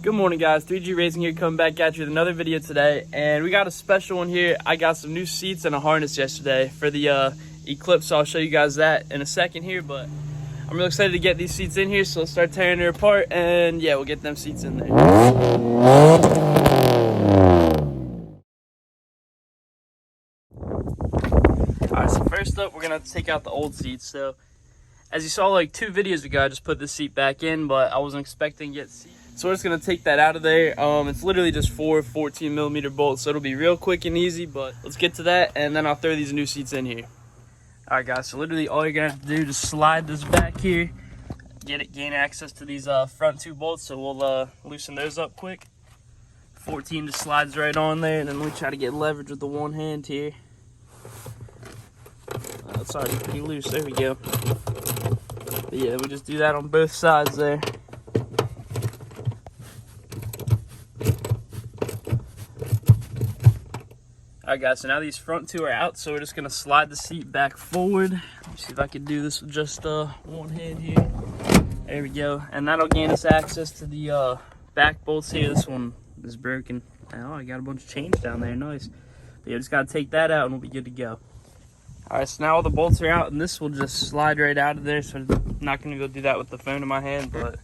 Good morning, guys. 3G Racing here, coming back at you with another video today, and we got a special one here. I got some new seats and a harness yesterday for the Eclipse, so I'll show you guys that in a second here, but I'm really excited to get these seats in here, so let's start tearing her apart, and yeah, we'll get them seats in there. Alright, so first up, we're going to take out the old seats. So as you saw like 2 videos ago, I just put this seat back in, but I wasn't expecting to get seats. So we're just going to take that out of there. It's literally just 4 14mm bolts, so it'll be real quick and easy, but let's get to that, and then I'll throw these new seats in here. Alright guys, so literally all you're going to have to do is slide this back here, gain access to these front 2 bolts, so we'll loosen those up quick. 14 just slides right on there, and then we try to get leverage with the one hand here. It's already pretty loose, there we go. But yeah, we just do that on both sides there. Alright guys, so now these front 2 are out, so we're just going to slide the seat back forward. Let me see if I can do this with just one hand here. There we go. And that'll gain us access to the back bolts here. This one is broken. Oh, I got a bunch of change down there. Nice. But yeah, just got to take that out and we'll be good to go. Alright, so now all the bolts are out, and this will just slide right out of there, so I'm not going to go do that with the phone in my hand, but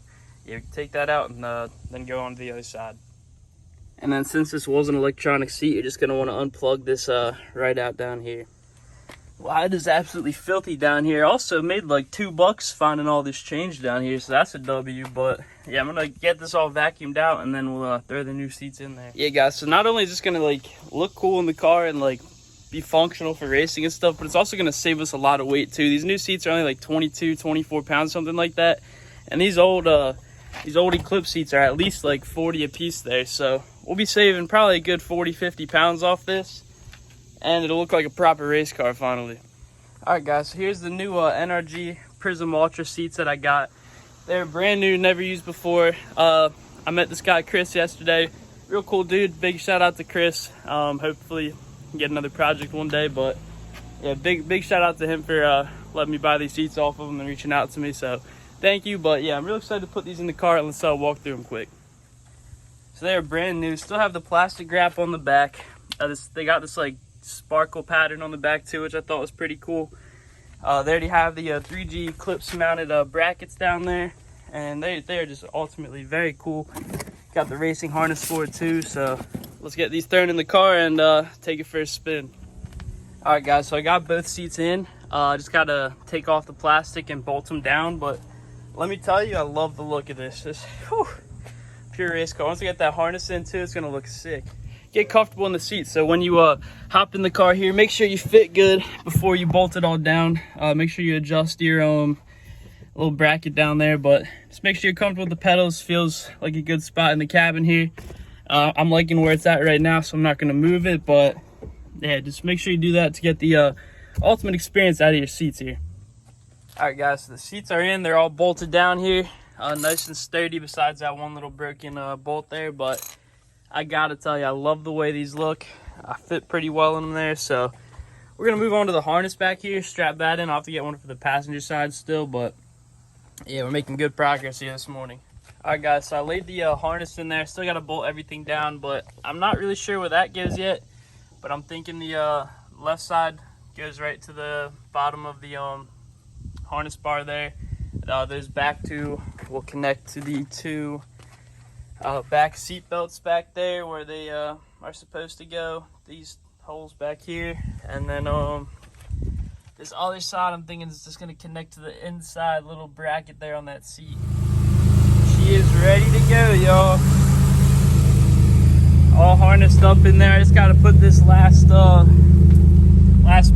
yeah, we can take that out and then go on to the other side. And then since this was an electronic seat, you're just going to want to unplug this right out down here. Wow, it is absolutely filthy down here. Also made like $2 finding all this change down here, so that's a W. But yeah, I'm going to get this all vacuumed out, and then we'll throw the new seats in there. Yeah guys, so not only is this going to like look cool in the car and like be functional for racing and stuff, but it's also going to save us a lot of weight too. These new seats are only like 22, 24 pounds, something like that. And these old Eclipse seats are at least like 40 a piece there, so we'll be saving probably a good 40, 50 pounds off this, and it'll look like a proper race car finally. Alright guys, so here's the new NRG Prism Ultra seats that I got. They're brand new, never used before. I met this guy Chris yesterday, real cool dude. Big shout out to Chris. Hopefully get another project one day, but yeah, big shout out to him for letting me buy these seats off of him and reaching out to me, so thank you. But yeah, I'm really excited to put these in the car, and let's walk through them quick. So they are brand new, still have the plastic wrap on the back. They got this like sparkle pattern on the back too, which I thought was pretty cool. They already have the 3G Eclipse mounted brackets down there, and they are just ultimately very cool. Got the racing harness for it too, so let's get these thrown in the car and take it for a spin. Alright guys, so I got both seats in. Just gotta take off the plastic and bolt them down, but let me tell you, I love the look of this. Whew, pure race car. Once I get that harness in too, it's gonna look sick. Get comfortable in the seat, so when you hop in the car here, make sure you fit good before you bolt it all down. Make sure you adjust your little bracket down there, but just make sure you're comfortable with the pedals. Feels like a good spot in the cabin here. I'm liking where it's at right now, so I'm not going to move it, but yeah, just make sure you do that to get the ultimate experience out of your seats here. Alright guys, so the seats are in. They're all bolted down here, nice and sturdy, besides that one little broken bolt there, but I gotta tell you, I love the way these look. I fit pretty well in them there, so we're going to move on to the harness back here, strap that in. I'll have to get one for the passenger side still, but yeah, we're making good progress here this morning. Alright guys, so I laid the harness in there. Still got to bolt everything down, but I'm not really sure where that goes yet. But I'm thinking the left side goes right to the bottom of the harness bar there. Those back 2 will connect to the 2 back seat belts back there where they are supposed to go. These holes back here. And then this other side, I'm thinking it's just going to connect to the inside little bracket there on that seat. She is ready to go, y'all. All harnessed up in there. I just got to put this last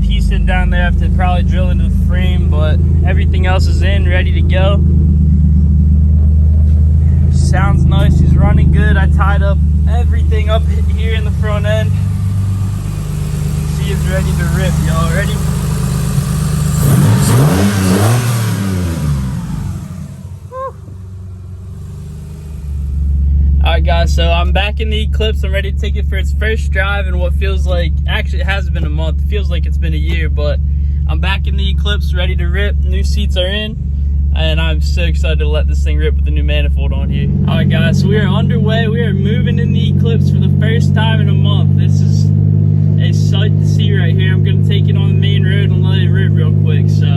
piece in down there. I have to probably drill into the frame, but everything else is in, ready to go. Sounds nice. She's running good. I tied up everything up here in the front end. She is ready to rip, y'all. Ready? Alright guys, so I'm back in the Eclipse. I'm ready to take it for its first drive in what feels like, actually it hasn't been a month, it feels like it's been a year, but I'm back in the Eclipse, ready to rip. New seats are in. and I'm so excited to let this thing rip with the new manifold on here. All right, guys, so we are underway. We are moving in the Eclipse for the first time in a month. This is a sight to see right here. I'm gonna take it on the main road and let it rip real quick. So,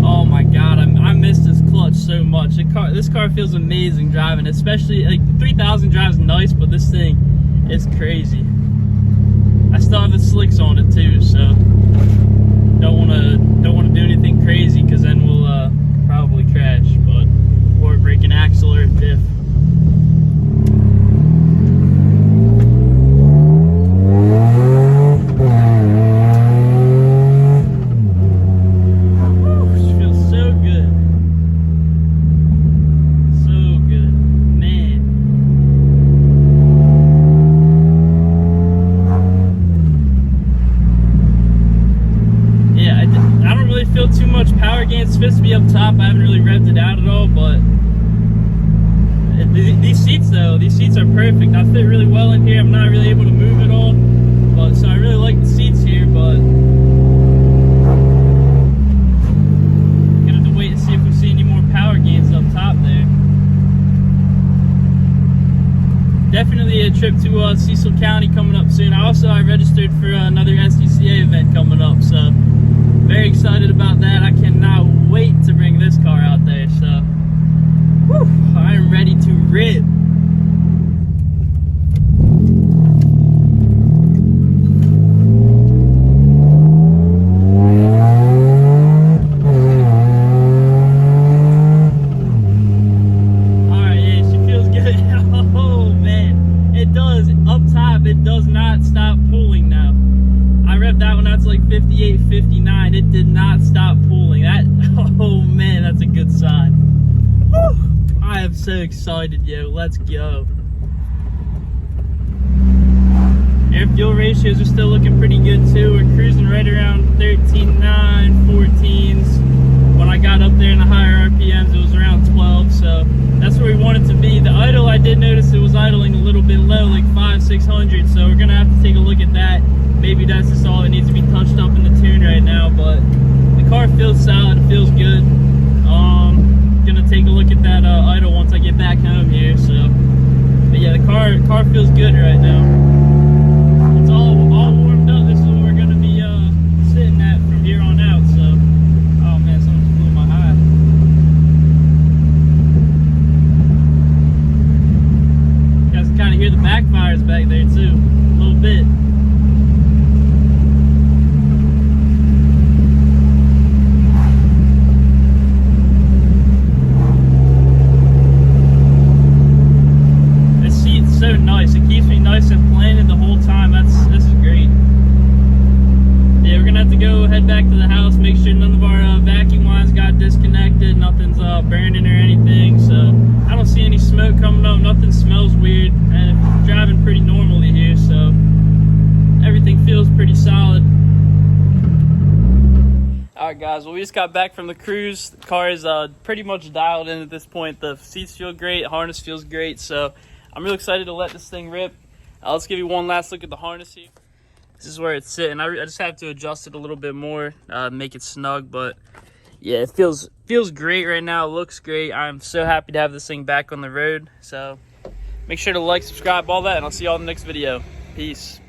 oh my God, I missed this clutch so much. This car feels amazing driving, especially like 3000 drives nice, but this thing is crazy. I still have the slicks on it too, so don't wanna do anything crazy because then we'll probably crash, or break an axle or a diff. Feel too much power gain. It's supposed to be up top. I haven't really revved it out at all, but these seats are perfect. I fit really well in here. I'm not really able to move at all, but so I really like the seats here, but I'm gonna have to wait and see if we see any more power gains up top there. Definitely a trip to Cecil County coming up soon. I registered for another SDCA event coming up, so very excited about that. I cannot wait to bring this car out there, so whew, I am ready to rip. Alright, yeah, she feels good. Oh man, it does. Up top, it does not stop pulling now. I revved that one out to like 58, 59. It did not stop pulling. That, oh man, that's a good sign. Whew. I am so excited, yo. Let's go. Air fuel ratios are still looking pretty good too. We're cruising right around 13.9, 14s. When I got up there in the higher RPMs, it was around 12, so that's where we want it to be. The idle, I did notice it was idling a little bit low, like 500-600, so we're gonna have to take a look at that. Maybe that's just all that needs to be touched up in the tune right now, but the car feels solid, it feels good. Gonna take a look at that idle once I get back home here, so. But yeah, the car feels good right now. It's all warmed up. This is what we're gonna be sitting at from here on out, so. Oh man, someone just blew my high. You guys can kind of hear the backfires back there too, a little bit. So nice. It keeps me nice and planted the whole time. This is great. Yeah, we're gonna have to go head back to the house, make sure none of our vacuum lines got disconnected, nothing's burning or anything. So I don't see any smoke coming up, nothing smells weird, and it's driving pretty normally here, so everything feels pretty solid. Alright guys, well we just got back from the cruise. The car is pretty much dialed in at this point. The seats feel great, harness feels great, so I'm really excited to let this thing rip. Let's give you one last look at the harness here. This is where it's sitting. I just have to adjust it a little bit more, make it snug, but yeah, it feels great right now. It looks great. I'm so happy to have this thing back on the road. So make sure to like, subscribe, all that, and I'll see y'all in the next video. Peace.